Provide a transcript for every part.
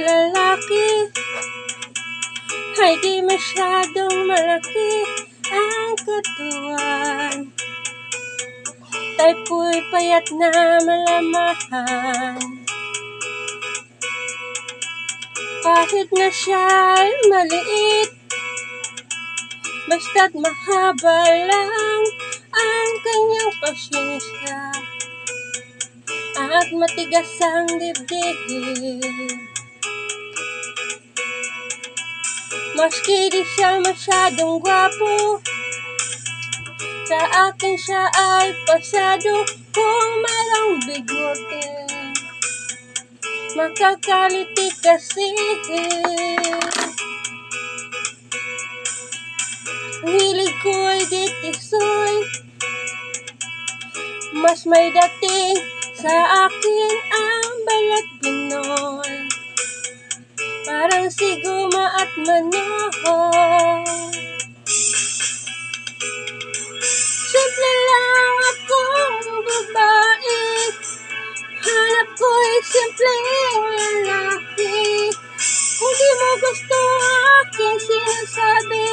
lalaki ay di masyadong malaki ang katawan. Typo'y payat na malamahan. Kahit na siya'y maliit, basta't mahaba lang ang kanyang pasensya at matigas ang dibdib. Maski di siya masyadong gwapo, sa akin siya ay pasado. Kung mayroong bigote, makakaliti kasi. Hilig ko'y ditisoy, mas may dating sa akin ang balat Pinoy. Parang siguma at manoy. Simple lang akong babae, hanap ko'y simpleng lalaki. Kung di mo gusto aking sinasabi,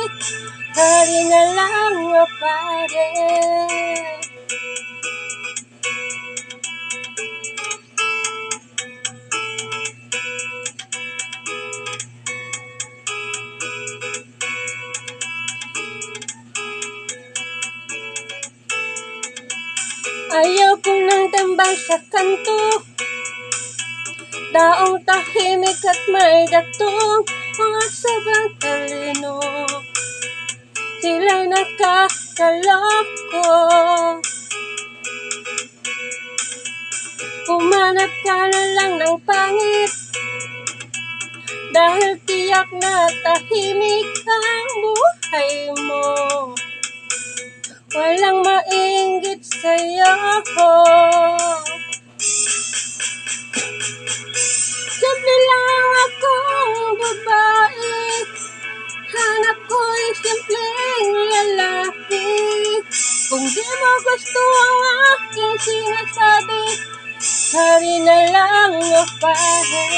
hari na lang o pare. Ayaw kong nang tambang sa kanto, daong tahimik at may datong mga sobrang talino. Sila'y nakakaloko. Humanap ka na lang ng pangit, dahil tiyak na tahimik ang buhay mo. Walang mainggit sa'yo. Simple lang akong babae, hanap ko'y simpleng lalaki. Kung di mo gusto ang aking sinasabi, hari na lang o pare.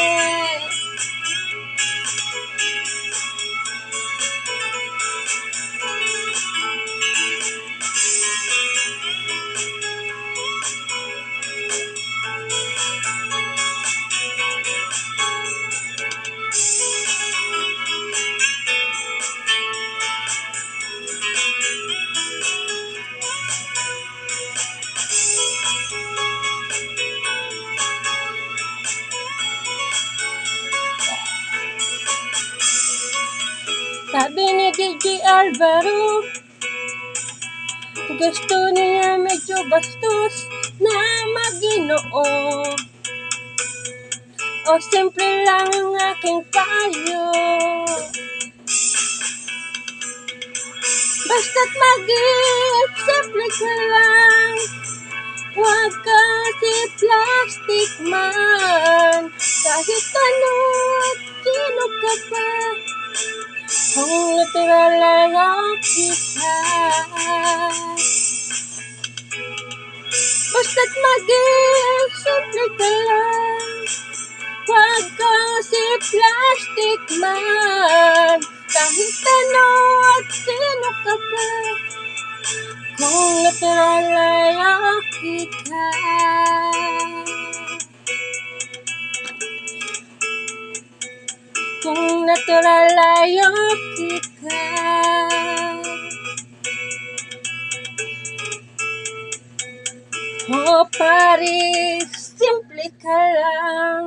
Sabi ni DJ Alvaro, gusto niya medyo bastos na Maginoo. O simple lang ang aking payo, basta't maging simple ka lang. Huwag ka si plastic man, kahit ano at sino ka pa. Kung natural lalaki ka, basta't maging simple ka lang. Huwag kang si plastic man, kahit ano at sino ka pa. Kung natural lalaki ka. Kung natural lalaki ka. Oh pare, simple ka lang.